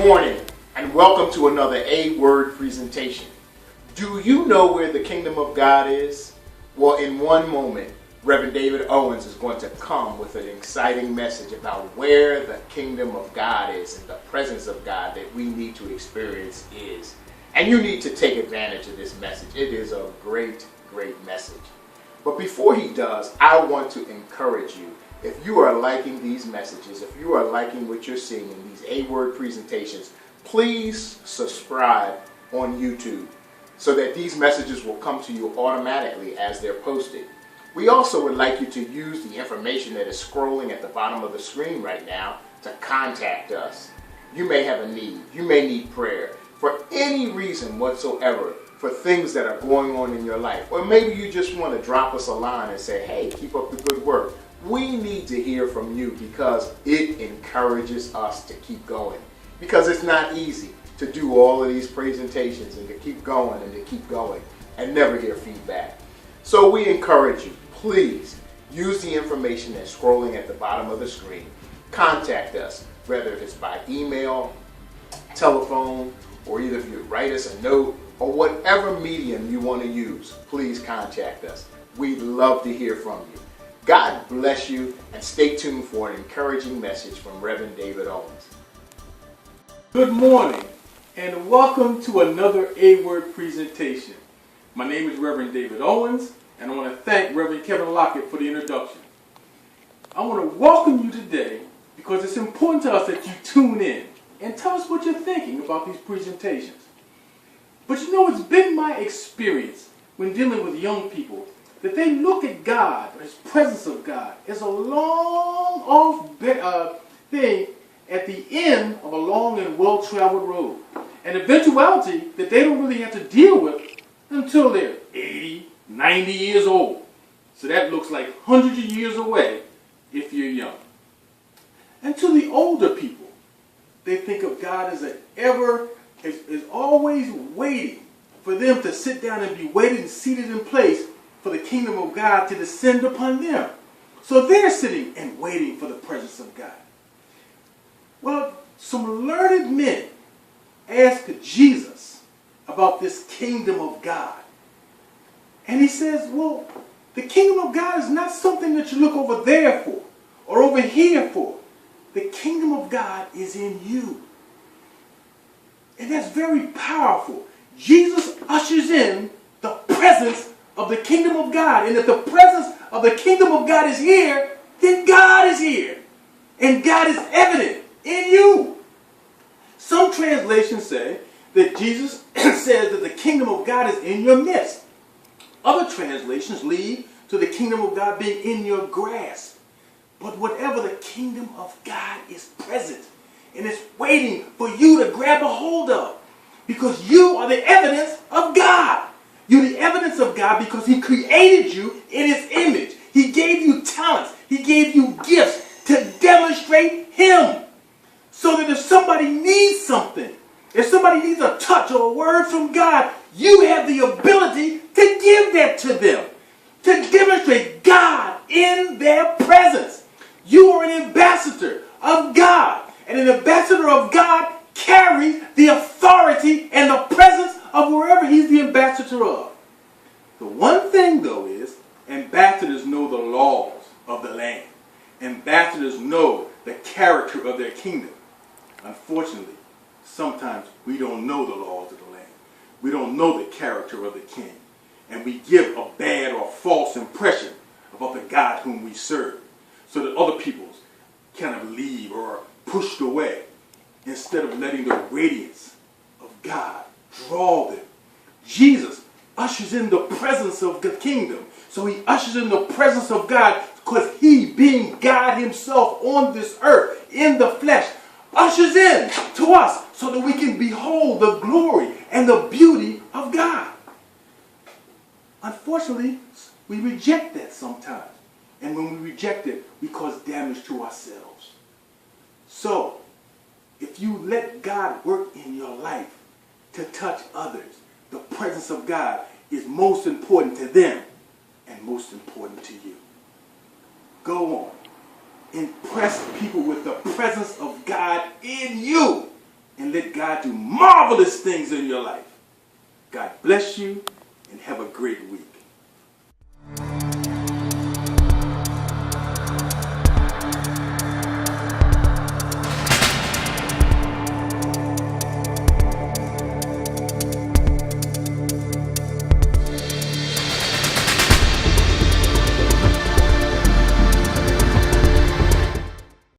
morning and welcome to another A-Word presentation. Do you know where the kingdom of God is? Well, in one moment, Reverend David Owens is going to come with an exciting message about where the kingdom of God is and the presence of God that we need to experience is. And you need to take advantage of this message. It is a great, great message. But before he does, I want to encourage you. If you are liking these messages, if you are liking what you're seeing in these A-Word presentations, please subscribe on YouTube so that these messages will come to you automatically as they're posted. We also would like you to use the information that is scrolling at the bottom of the screen right now to contact us. You may have a need. You may need prayer for any reason whatsoever, for things that are going on in your life. Or maybe you just want to drop us a line and say, hey, keep up the good work. We need to hear from you because it encourages us to keep going. Because it's not easy to do all of these presentations and to keep going and never hear feedback. So we encourage you, please use the information that's scrolling at the bottom of the screen. Contact us, whether it's by email, telephone, or either if you write us a note or whatever medium you want to use, please contact us. We'd love to hear from you. God bless you, and stay tuned for an encouraging message from Reverend David Owens. Good morning, and welcome to another A-Word presentation. My name is Reverend David Owens, and I want to thank Reverend Kevin Lockett for the introduction. I want to welcome you today because it's important to us that you tune in and tell us what you're thinking about these presentations. But you know, it's been my experience when dealing with young people that they look at God, or His presence of God, as a long off thing at the end of a long and well-traveled road. An eventuality that they don't really have to deal with until they're 80, 90 years old. So that looks like hundreds of years away if you're young. And to the older people, they think of God as is always waiting for them to sit down and be waited and seated in place for the kingdom of God to descend upon them. So they're sitting and waiting for the presence of God. Well, some learned men asked Jesus about this kingdom of God. And he says, well, the kingdom of God is not something that you look over there for or over here for. The kingdom of God is in you. And that's very powerful. Jesus ushers in the presence of the kingdom of God. And if the presence of the kingdom of God is here, then God is here. And God is evident in you. Some translations say that Jesus says that the kingdom of God is in your midst. Other translations lead to the kingdom of God being in your grasp. But whatever, the kingdom of God is present. And it's waiting for you to grab a hold of. Because you are the evidence of God. You're the evidence of God because He created you in His image. He gave you talents. He gave you gifts to demonstrate Him. So that if somebody needs something, if somebody needs a touch or a word from God, you have the ability to give that to them. To demonstrate God in their presence. You are an ambassador of God. And an ambassador of God carries the authority and the presence of wherever he's the ambassador of. The one thing, though, is ambassadors know the laws of the land. Ambassadors know the character of their kingdom. Unfortunately, sometimes we don't know the laws of the land. We don't know the character of the king. And we give a bad or false impression about the God whom we serve so that other people kind of leave or are pushed away instead of letting the radiance of God draw them. Jesus ushers in the presence of the kingdom. So He ushers in the presence of God because He, being God Himself on this earth in the flesh, ushers in to us so that we can behold the glory and the beauty of God. Unfortunately, we reject that sometimes. And when we reject it, we cause damage to ourselves. So, if you let God work in your life to touch others, the presence of God is most important to them and most important to you. Go on. Impress people with the presence of God in you. and let God do marvelous things in your life. God bless you and have a great week.